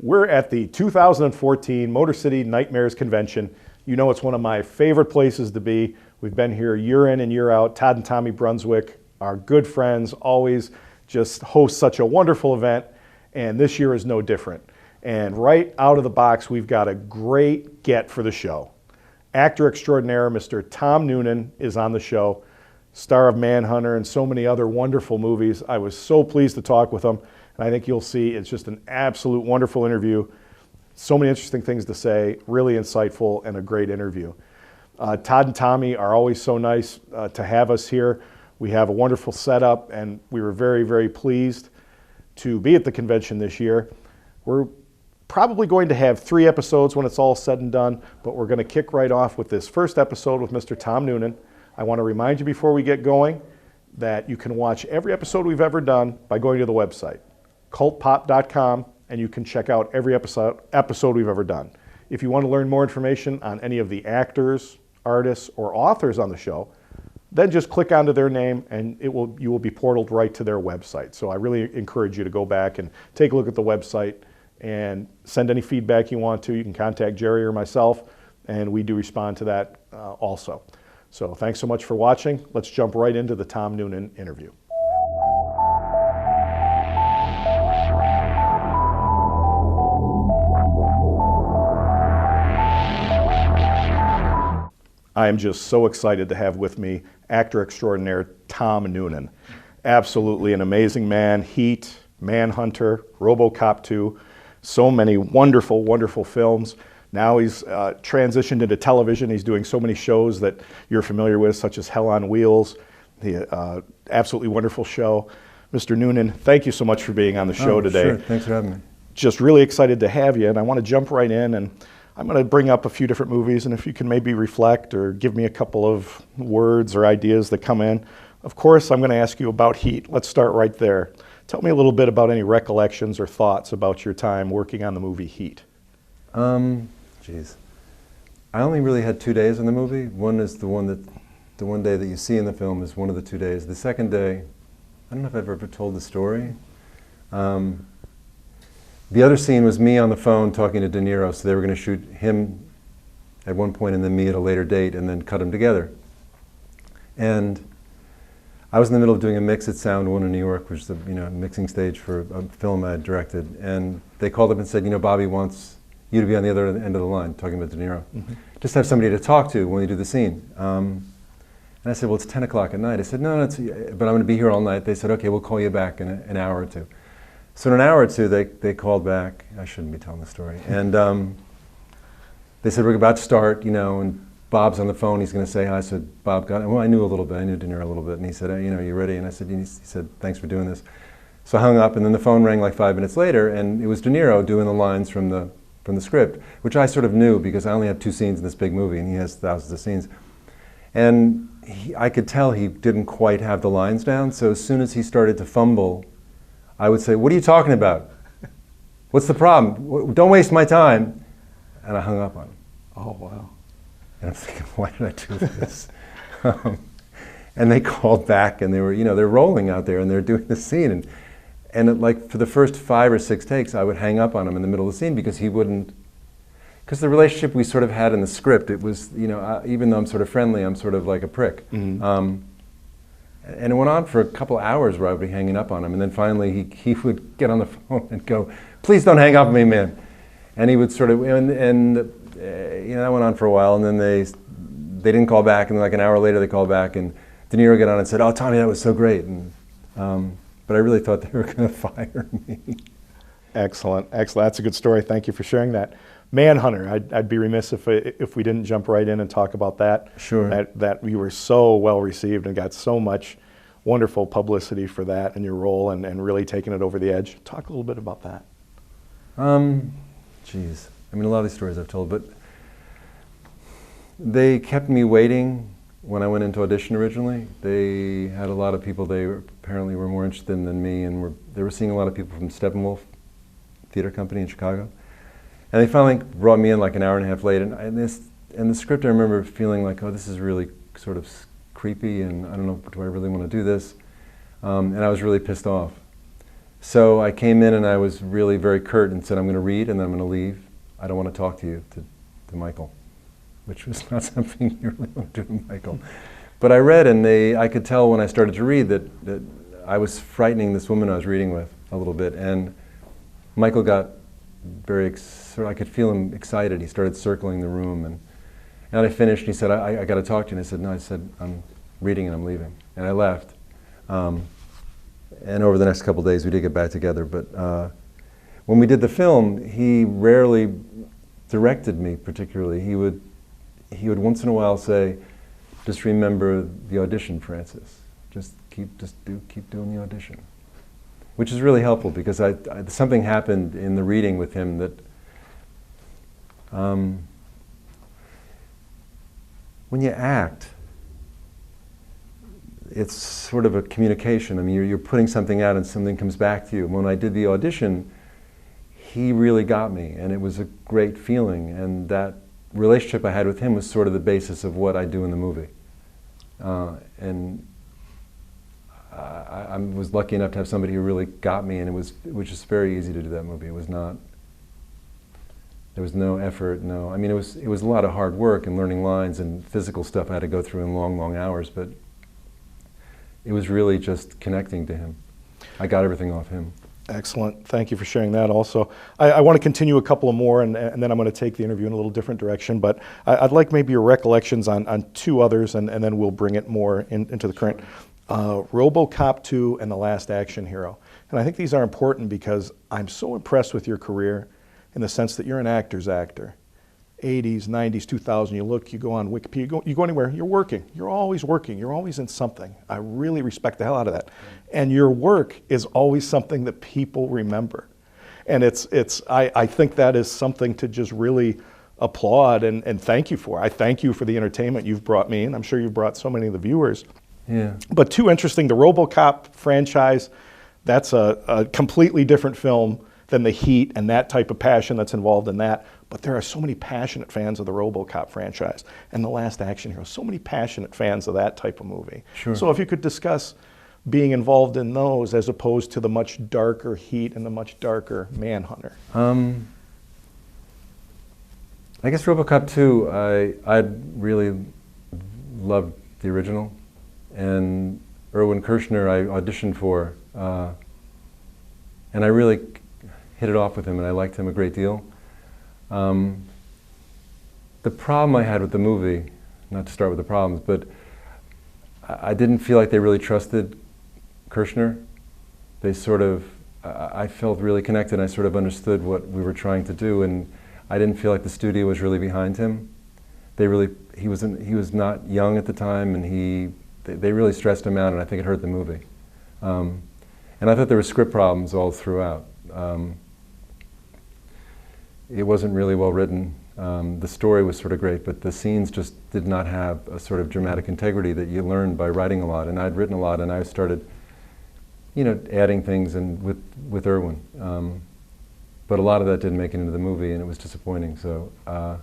We're at the 2014 Motor City Nightmares Convention. You know it's one of my favorite places to be. We've been here year in and year out. Todd and Tommy Brunswick are good friends, always just host such a wonderful event, and this year is no different. And right out of the box, we've got a great get for the show. Actor extraordinaire, Mr. Tom Noonan, is on the show, star of Manhunter and so many other wonderful movies. I was so pleased to talk with him, and I think you'll see it's just an absolute wonderful interview. So many interesting things to say, really insightful, and a great interview. Todd and Tommy are always so nice to have us here. We have a wonderful setup, and we were very, very pleased to be at the convention this year. We're probably going to have 3 episodes when it's all said and done, but we're going to kick right off with this first episode with Mr. Tom Noonan. I want to remind you before we get going that you can watch every episode we've ever done by going to the website, cultpop.com, and you can check out every episode we've ever done. If you want to learn more information on any of the actors, artists, or authors on the show, then just click onto their name and you will be portaled right to their website. So I really encourage you to go back and take a look at the website and send any feedback you want to. You can contact Jerry or myself, and we do respond to that also. So thanks so much for watching. Let's jump right into the Tom Noonan interview. I am just so excited to have with me actor extraordinaire Tom Noonan. Absolutely an amazing man. Heat, Manhunter, RoboCop 2, so many wonderful, wonderful films. Now he's transitioned into television. He's doing so many shows that you're familiar with, such as Hell on Wheels, the absolutely wonderful show. Mr. Noonan, thank you so much for being on the show today. Sure, thanks for having me. Just really excited to have you, and I want to jump right in, and I'm going to bring up a few different movies, and if you can maybe reflect or give me a couple of words or ideas that come in. Of course, I'm going to ask you about Heat. Let's start right there. Tell me a little bit about any recollections or thoughts about your time working on the movie Heat. I only really had 2 days on the movie. One is the one day that you see in the film is one of the 2 days. The second day, I don't know if I've ever told the story. The other scene was me on the phone talking to De Niro, so they were going to shoot him at one point and then me at a later date and then cut them together. And I was in the middle of doing a mix at Sound One in New York, which is a mixing stage for a film I had directed. And they called up and said, Bobby wants you to be on the other end of the line, talking about De Niro. Mm-hmm. Just have somebody to talk to when we do the scene. And I said, well, it's 10 o'clock at night. I said, no, but I'm going to be here all night. They said, okay, we'll call you back in an hour or two. So in an hour or two, they called back. I shouldn't be telling the story. And they said, we're about to start, and Bob's on the phone. He's going to say hi. I said, Bob got it. Well, I knew a little bit. I knew De Niro a little bit. And he said, hey, you ready? And I said, he said, thanks for doing this. So I hung up, and then the phone rang like 5 minutes later, and it was De Niro doing the lines from the script, which I sort of knew because I only have 2 scenes in this big movie, and he has thousands of scenes. And I could tell he didn't quite have the lines down, so as soon as he started to fumble, I would say, what are you talking about? What's the problem? Don't waste my time. And I hung up on him. Oh, wow. And I'm thinking, why did I do this? And they called back, and they were, they're rolling out there, and they're doing the scene. And for the first 5 or 6 takes, I would hang up on him in the middle of the scene because he wouldn't, because the relationship we sort of had in the script, it was, even though I'm sort of friendly, I'm sort of like a prick. Mm-hmm. And it went on for a couple hours where I would be hanging up on him, and then finally he would get on the phone and go, please don't hang up on me, man. And he would sort of, and that went on for a while, and then they didn't call back, and then like an hour later they called back, and De Niro got on and said, oh, Tommy, that was so great. And, but I really thought they were going to fire me. Excellent, excellent. That's a good story. Thank you for sharing that. Manhunter, I'd be remiss if we didn't jump right in and talk about that. Sure. That you were so well received and got so much wonderful publicity for that and your role and really taking it over the edge. Talk a little bit about that. A lot of these stories I've told, but they kept me waiting when I went into audition originally. They had a lot of people apparently were more interested than me, and they were seeing a lot of people from Steppenwolf Theater Company in Chicago. And they finally brought me in like an hour and a half late, and the script I remember feeling like, oh, this is really sort of creepy, and I don't know, do I really want to do this? And I was really pissed off. So I came in and I was really very curt and said, I'm going to read and then I'm going to leave. I don't want to talk to you, to Michael, which was not something you really want to do to Michael. But I read, and I could tell when I started to read that I was frightening this woman I was reading with a little bit. And Michael got I could feel him excited. He started circling the room. And I finished, and he said, I got to talk to you. And I said, no, I said, I'm reading and I'm leaving. And I left. And over the next couple of days, we did get back together. But when we did the film, he rarely directed me particularly. He would once in a while say, just remember the audition, Francis. Just keep doing the audition. Which is really helpful because something happened in the reading with him that when you act, it's sort of a communication. I mean, you're putting something out and something comes back to you. When I did the audition, he really got me, and it was a great feeling. And that relationship I had with him was sort of the basis of what I do in the movie. And I was lucky enough to have somebody who really got me, and it was just very easy to do that movie. It was not. There was no effort. No, I mean, it was a lot of hard work and learning lines and physical stuff I had to go through in long, long hours, but it was really just connecting to him. I got everything off him. Excellent. Thank you for sharing that also. I want to continue a couple of more, and then I'm going to take the interview in a little different direction, but I'd like maybe your recollections on two others, and then we'll bring it more into the current. RoboCop 2 and The Last Action Hero. And I think these are important because I'm so impressed with your career in the sense that you're an actor's actor. 80s, 90s, 2000, you go on Wikipedia, you go anywhere, you're working. You're always working. You're always in something. I really respect the hell out of that. And your work is always something that people remember. And I think that is something to just really applaud and thank you for. I thank you for the entertainment you've brought me, and I'm sure you've brought so many of the viewers. Yeah. But too interesting, the RoboCop franchise, that's a completely different film than the heat and that type of passion that's involved in that. But there are so many passionate fans of the RoboCop franchise and The Last Action Hero, so many passionate fans of that type of movie. Sure. So if you could discuss being involved in those as opposed to the much darker Heat and the much darker Manhunter. I guess RoboCop 2, I really loved the original. And Irwin Kershner I auditioned for, and I really hit it off with him, and I liked him a great deal. The problem I had with the movie, not to start with the problems, but I didn't feel like they really trusted Kershner. They sort of, I felt really connected, and I sort of understood what we were trying to do, and I didn't feel like the studio was really behind him. He was not young at the time, and they really stressed him out, and I think it hurt the movie. And I thought there were script problems all throughout. It wasn't really well written. The story was sort of great, but the scenes just did not have a sort of dramatic integrity that you learn by writing a lot. And I'd written a lot, and I started, adding things and with Irwin. But a lot of that didn't make it into the movie, and it was disappointing. So I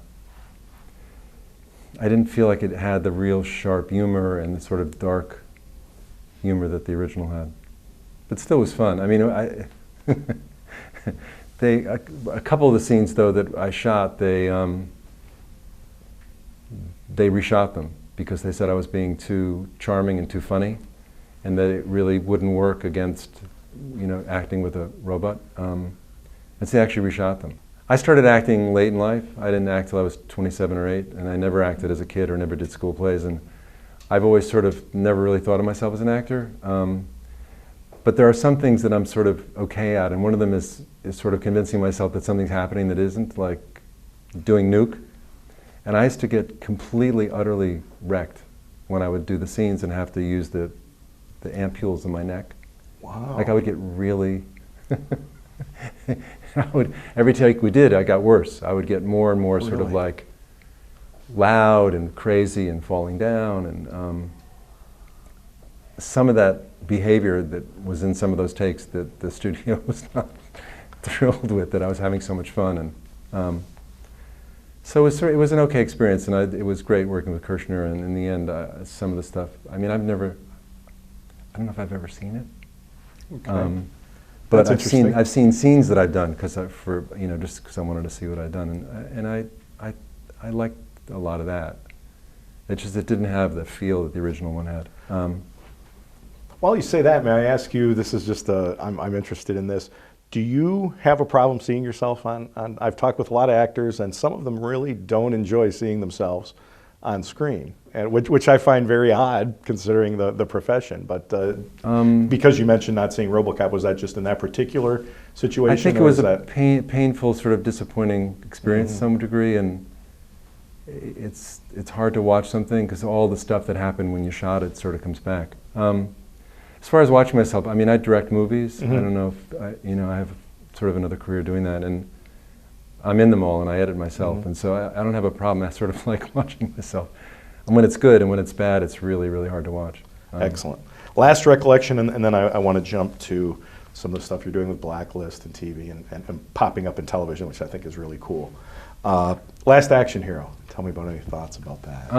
didn't feel like it had the real sharp humor and the sort of dark humor that the original had. But still was fun. I mean, a couple of the scenes though that I shot, they reshot them because they said I was being too charming and too funny, and that it really wouldn't work against, acting with a robot. And so they actually reshot them. I started acting late in life. I didn't act till I was 27 or 8, and I never acted as a kid or never did school plays. And I've always sort of never really thought of myself as an actor. But there are some things that I'm sort of okay at, and one of them is sort of convincing myself that something's happening that isn't, like doing Nuke. And I used to get completely, utterly wrecked when I would do the scenes and have to use the ampules in my neck. Wow. Like I would get really... every take we did, I got worse. I would get more and more sort of like loud and crazy and falling down, and some of that behavior that was in some of those takes that the studio was not thrilled with, that I was having so much fun, and so it was an okay experience, and it was great working with Kershner, and in the end, some of the stuff, I mean, I don't know if I've ever seen it. Okay. But That's interesting. I've seen scenes that I've done just because I wanted to see what I'd done, and I liked a lot of that. It didn't have the feel that the original one had. While you say that, may I ask you? This is just I'm interested in this. Do you have a problem seeing yourself on? I've talked with a lot of actors, and some of them really don't enjoy seeing themselves on screen, and which I find very odd considering the profession. But because you mentioned not seeing RoboCop, was that just in that particular situation? I think it was a painful, sort of disappointing experience to some degree, and it's hard to watch something because all the stuff that happened when you shot it sort of comes back. As far as watching myself, I mean, I direct movies. I don't know if I have sort of another career doing that, and I'm in them all, and I edit myself, and so I don't have a problem. I sort of like watching myself. And when it's good, and when it's bad, it's really, really hard to watch. Excellent. Last recollection, and then I want to jump to some of the stuff you're doing with Blacklist and TV and popping up in television, which I think is really cool. Last Action Hero. Tell me about any thoughts about that.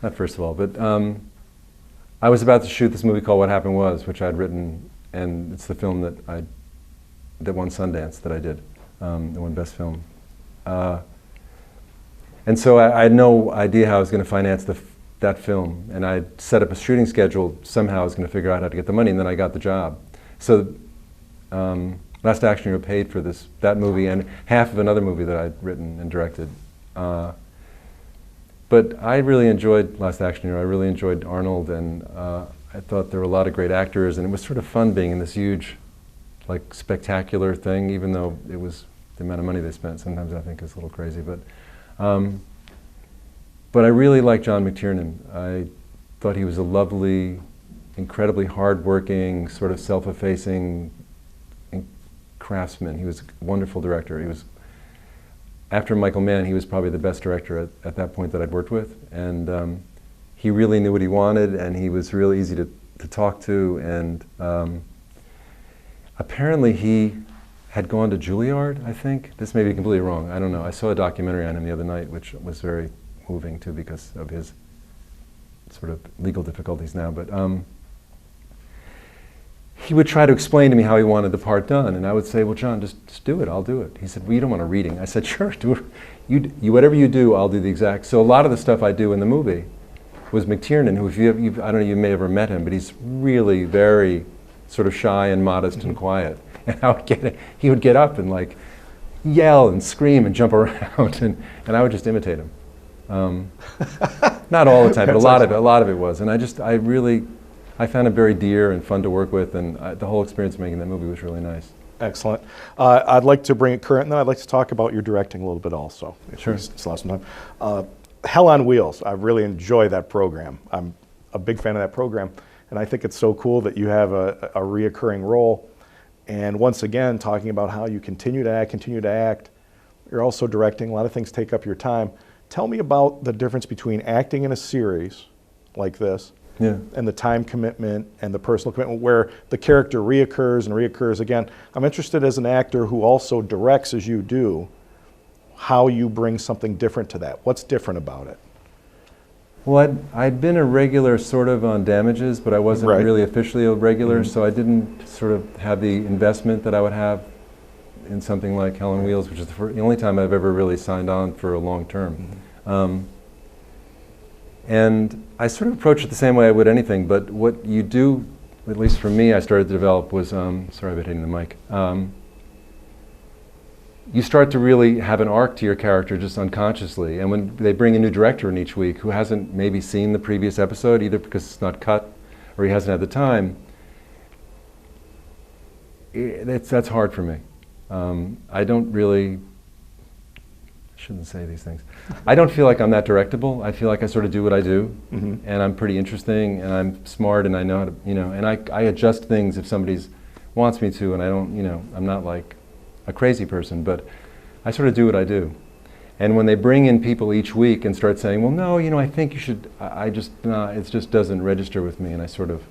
Not first of all, but I was about to shoot this movie called What Happened Was, which I'd written, and it's the film that won Sundance that I did, that won Best Film. And so I had no idea how I was going to finance that film, and I set up a shooting schedule. Somehow I was going to figure out how to get the money, and then I got the job. So Last Action Hero paid for that movie and half of another movie that I'd written and directed. But I really enjoyed Last Action Hero. I really enjoyed Arnold, and I thought there were a lot of great actors, and it was sort of fun being in this huge, like, spectacular thing, even though it was the amount of money they spent. Sometimes I think is a little crazy, but I really liked John McTiernan. I thought he was a lovely, incredibly hardworking, sort of self-effacing craftsman. He was a wonderful director. He was, after Michael Mann, he was probably the best director at that point that I'd worked with, and he really knew what he wanted, and he was really easy to talk to, and apparently he had gone to Juilliard, I think. This may be completely wrong, I don't know. I saw a documentary on him the other night, which was very moving too because of his sort of legal difficulties now, but he would try to explain to me how he wanted the part done, and I would say, well, John, just do it, I'll do it. He said, well, you don't want a reading. I said, sure, do it. You whatever you do, I'll do the exact. So a lot of the stuff I do in the movie was McTiernan, who, I don't know, you may have ever met him, but he's really very sort of shy and modest and quiet. And he would get up and like yell and scream and jump around, and I would just imitate him. Not all the time, but a lot of it was. And I found it very dear and fun to work with, and the whole experience of making that movie was really nice. Excellent. I'd like to bring it current, and then I'd like to talk about your directing a little bit also. Sure. Still have some time. Hell on Wheels. I really enjoy that program. I'm a big fan of that program, and I think it's so cool that you have a reoccurring role. And once again, talking about how you continue to act. You're also directing. A lot of things take up your time. Tell me about the difference between acting in a series like this, yeah, and the time commitment and the personal commitment where the character reoccurs and reoccurs again. I'm interested as an actor who also directs as you do, how you bring something different to that. What's different about it? Well, I'd been a regular sort of on Damages, but I wasn't really officially a regular, so I didn't sort of have the investment that I would have in something like Hell on Wheels, which is the only time I've ever really signed on for a long term. And I sort of approach it the same way I would anything, but what you do, at least for me, I started to develop was, sorry I've been hitting the mic, you start to really have an arc to your character just unconsciously. And when they bring a new director in each week who hasn't maybe seen the previous episode, either because it's not cut or he hasn't had the time, that's hard for me. I shouldn't say these things. I don't feel like I'm that directable. I feel like I sort of do what I do, and I'm pretty interesting, and I'm smart, and I know how to, and I adjust things if somebody wants me to, and I don't, I'm not like a crazy person, but I sort of do what I do. And when they bring in people each week and start saying, well, no, I think you should, it just doesn't register with me, and I sort of,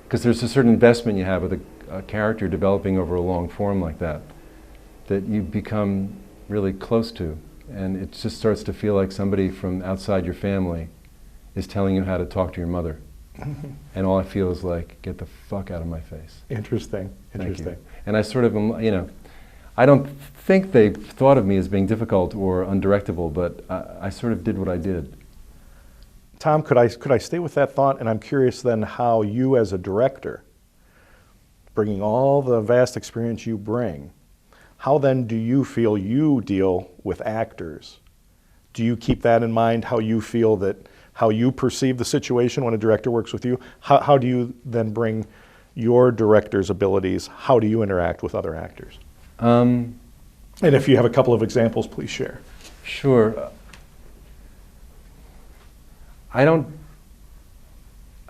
because there's a certain investment you have with a character developing over a long form like that you become really close to, and it just starts to feel like somebody from outside your family is telling you how to talk to your mother. And all I feel is like, get the fuck out of my face. Interesting. Thank you. Interesting. And I sort of, I don't think they thought of me as being difficult or undirectable, but I sort of did what I did. Tom, could I stay with that thought? And I'm curious then how you as a director, bringing all the vast experience you bring, how then do you feel you deal with actors? Do you keep that in mind, how you feel that, how you perceive the situation when a director works with you? How do you then bring your director's abilities, how do you interact with other actors? And if you have a couple of examples, please share. Sure. I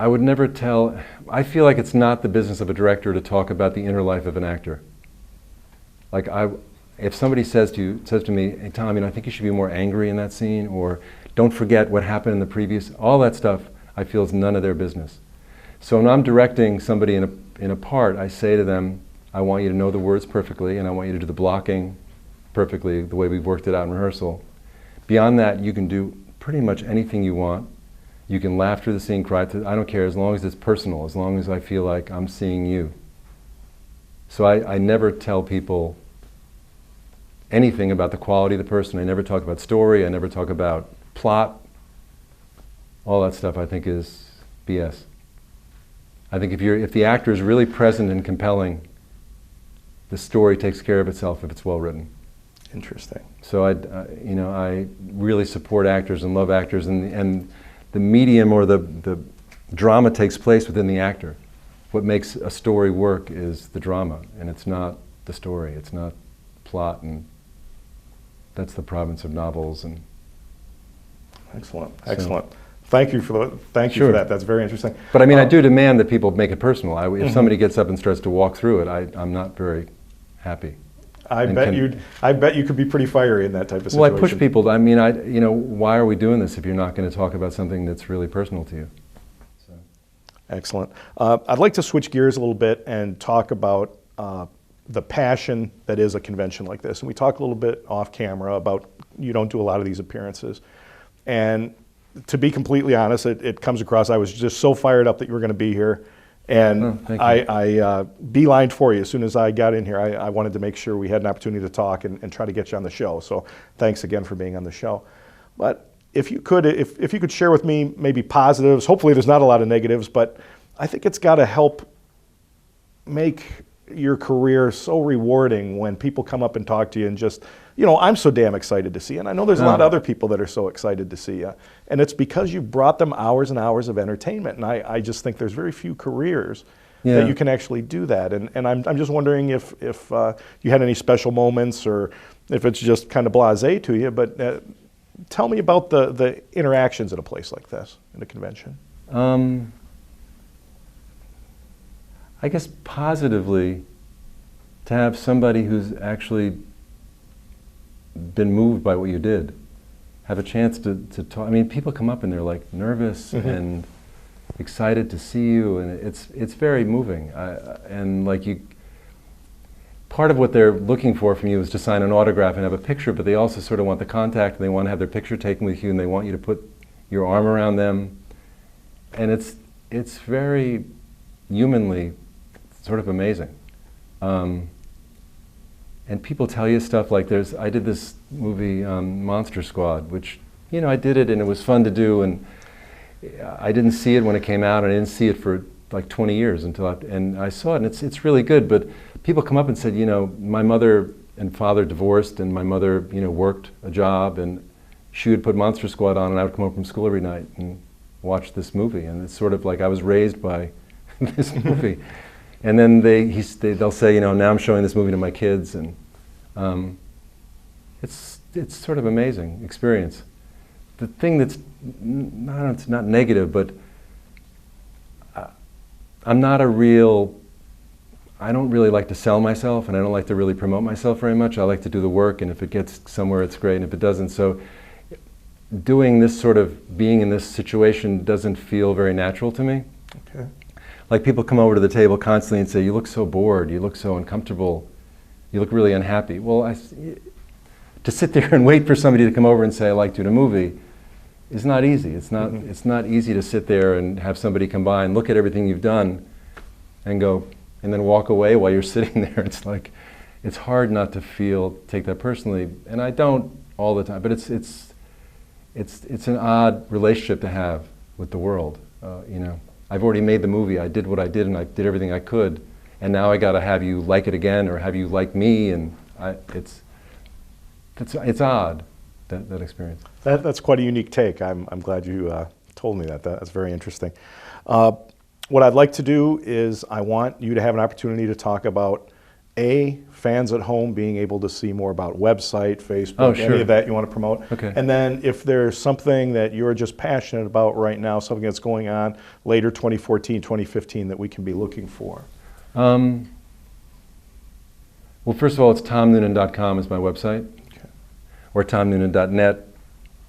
would never tell, I feel like it's not the business of a director to talk about the inner life of an actor. Like if somebody says to me, hey Tom, I think you should be more angry in that scene, or don't forget what happened in the previous, all that stuff I feel is none of their business. So when I'm directing somebody in a part, I say to them, I want you to know the words perfectly, and I want you to do the blocking perfectly, the way we've worked it out in rehearsal. Beyond that, you can do pretty much anything you want. You can laugh through the scene, cry through, I don't care, as long as it's personal, as long as I feel like I'm seeing you. So I never tell people anything about the quality of the person. I never talk about story, I never talk about plot. All that stuff I think is BS. I think if the actor is really present and compelling, the story takes care of itself if it's well written. Interesting. So I really support actors and love actors, and the medium or the drama takes place within the actor. What makes a story work is the drama, and it's not the story. It's not plot, and that's the province of novels. And excellent, so, excellent. Thank you for Sure. that. That's very interesting. But I do demand that people make it personal. If somebody gets up and starts to walk through it, I'm not very happy. I bet you could be pretty fiery in that type of situation. Well, I push people. Why are we doing this if you're not going to talk about something that's really personal to you? So. Excellent. I'd like to switch gears a little bit and talk about the passion that is a convention like this. And we talked a little bit off camera about you don't do a lot of these appearances. And to be completely honest, it comes across, I was just so fired up that you were going to be here. And I beelined for you as soon as I got in here. I wanted to make sure we had an opportunity to talk and try to get you on the show. So thanks again for being on the show. But if you could share with me maybe positives, hopefully there's not a lot of negatives, but I think it's got to help make your career so rewarding when people come up and talk to you and just, I'm so damn excited to see you. And I know there's a lot of other people that are so excited to see you. And it's because you brought them hours and hours of entertainment. And I just think there's very few careers that you can actually do that. And I'm just wondering if you had any special moments or if it's just kind of blasé to you. But tell me about the interactions at a place like this, in a convention. I guess positively, to have somebody who's actually been moved by what you did, have a chance to talk. People come up and they're like nervous and excited to see you, and it's very moving. Part of what they're looking for from you is to sign an autograph and have a picture, but they also sort of want the contact, and they want to have their picture taken with you, and they want you to put your arm around them, and it's very humanly sort of amazing. And people tell you stuff like I did this movie, Monster Squad, which, I did it and it was fun to do, and I didn't see it when it came out, and I didn't see it for like 20 years and I saw it, and it's really good, but people come up and said, my mother and father divorced, and my mother, worked a job, and she would put Monster Squad on, and I would come home from school every night and watch this movie, and it's sort of like I was raised by this movie. And then they'll say, now I'm showing this movie to my kids, and it's sort of amazing experience. The thing that's it's not negative, but I don't really like to sell myself, and I don't like to really promote myself very much. I like to do the work, and if it gets somewhere, it's great, and if it doesn't, so doing this sort of, being in this situation doesn't feel very natural to me. Okay. Like people come over to the table constantly and say, you look so bored, you look so uncomfortable, you look really unhappy. Well, to sit there and wait for somebody to come over and say, I liked you in a movie, is not easy. It's not, it's not easy to sit there and have somebody come by and look at everything you've done and go, and then walk away while you're sitting there. It's like, it's hard not to take that personally, and I don't all the time, but it's an odd relationship to have with the world. You know, I've already made the movie, I did what I did, and I did everything I could, and now I gotta have you like it again, or have you like me, and it's odd, that experience. That's quite a unique take. I'm glad you told me that. That's very interesting. What I'd like to do is I want you to have an opportunity to talk about fans at home being able to see more about website, Facebook, any of that you want to promote. Okay. And then if there's something that you're just passionate about right now, something that's going on later 2014, 2015 that we can be looking for. Well, first of all, it's tomnoonan.com is my website, or tomnoonan.net,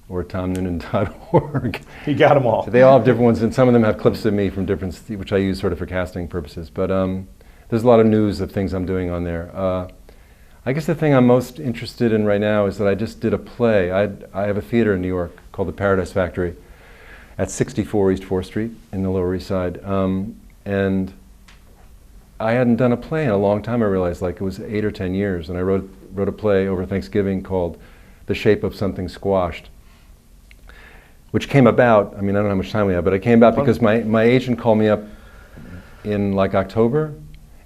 or tomnoonan.org. You got them all. They all have different ones, and some of them have clips of me from different, which I use sort of for casting purposes. But there's a lot of news of things I'm doing on there. I guess the thing I'm most interested in right now is that I just did a play. I have a theater in New York called the Paradise Factory at 64 East 4th Street in the Lower East Side. And I hadn't done a play in a long time, I realized, like it was 8 or 10 years. And I wrote a play over Thanksgiving called The Shape of Something Squashed, which came about, I mean, I don't know how much time we have, but it came about because my agent called me up in like October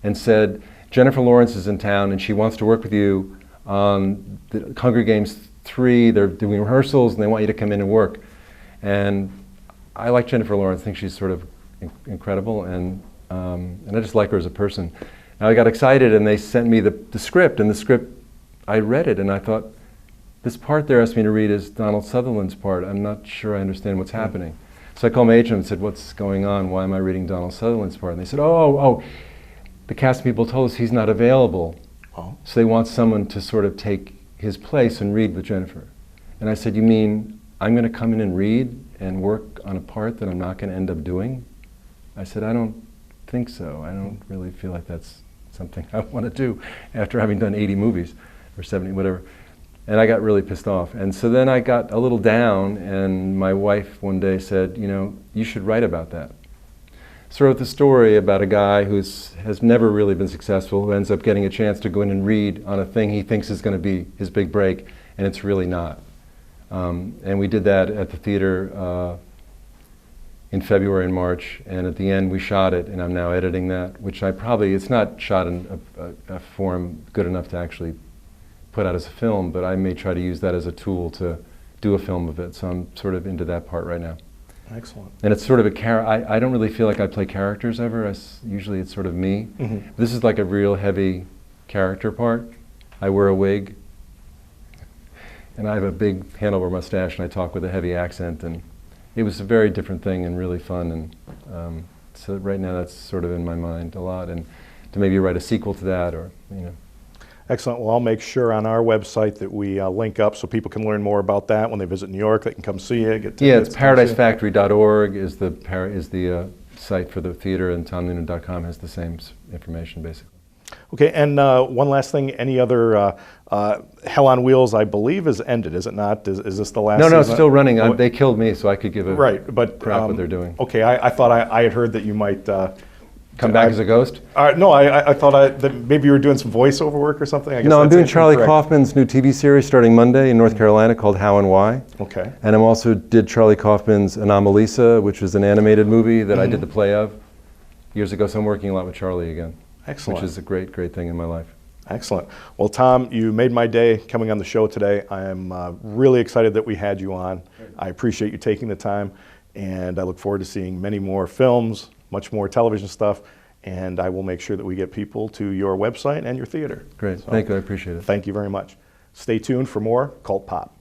and said, Jennifer Lawrence is in town and she wants to work with you on the Hunger Games 3. They're doing rehearsals and they want you to come in and work. And I like Jennifer Lawrence, I think she's sort of incredible, and I just like her as a person. And I got excited and they sent me the script, and the script, I read it and I thought, this part they're asking me to read is Donald Sutherland's part. I'm not sure I understand what's happening. So I called my agent and said, what's going on? Why am I reading Donald Sutherland's part? And they said, oh, the cast people told us he's not available. Oh. So they want someone to sort of take his place and read with Jennifer. And I said, you mean I'm going to come in and read and work on a part that I'm not going to end up doing? I said, I don't think so. I don't really feel like that's something I want to do after having done 80 movies or 70, whatever. And I got really pissed off. And so then I got a little down, and my wife one day said, you know, you should write about that. So I wrote the story about a guy who has never really been successful, who ends up getting a chance to go in and read on a thing he thinks is going to be his big break, and it's really not. And we did that at the theater in February and March, and at the end we shot it, and I'm now editing that, which it's not shot in a form good enough to actually put out as a film, but I may try to use that as a tool to do a film of it. So I'm sort of into that part right now. Excellent. And it's sort of I don't really feel like I play characters ever. Usually it's sort of me. Mm-hmm. This is like a real heavy character part. I wear a wig, and I have a big Hanover mustache, and I talk with a heavy accent, and it was a very different thing and really fun. And so right now that's sort of in my mind a lot, and to maybe write a sequel to that, or, you know. Excellent. Well, I'll make sure on our website that we link up so people can learn more about that when they visit New York. They can come see it. Get yeah, it's paradisefactory.org is the site for the theater, and tomnoonan.com has the same information basically. Okay, and one last thing. Any other Hell on Wheels? I believe is ended. Is it not? Is this the last? No, season? it's still running. They killed me, so I could give a crap what they're doing. Okay, I thought I had heard that you might. Come back as a ghost? No, I thought that maybe you were doing some voiceover work or something. I guess no, I'm doing Charlie Kaufman's new TV series starting Monday in North Carolina called How and Why. Okay. And I also did Charlie Kaufman's Anomalisa, which was an animated movie that I did the play of years ago. So I'm working a lot with Charlie again. Excellent. Which is a great, great thing in my life. Excellent. Well, Tom, you made my day coming on the show today. I am really excited that we had you on. I appreciate you taking the time, and I look forward to seeing many more films, much more television stuff, and I will make sure that we get people to your website and your theater. Great. Thank you. I appreciate it. Thank you very much. Stay tuned for more Cult Pop.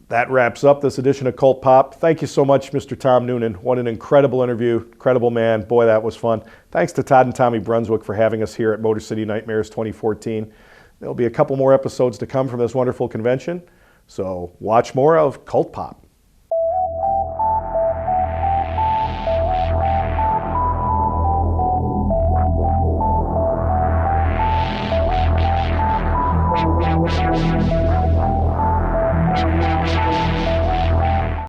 That wraps up this edition of Cult Pop. Thank you so much, Mr. Tom Noonan. What an incredible interview. Incredible man. Boy, that was fun. Thanks to Todd and Tommy Brunswick for having us here at Motor City Nightmares 2014. There'll be a couple more episodes to come from this wonderful convention, so watch more of Cult Pop.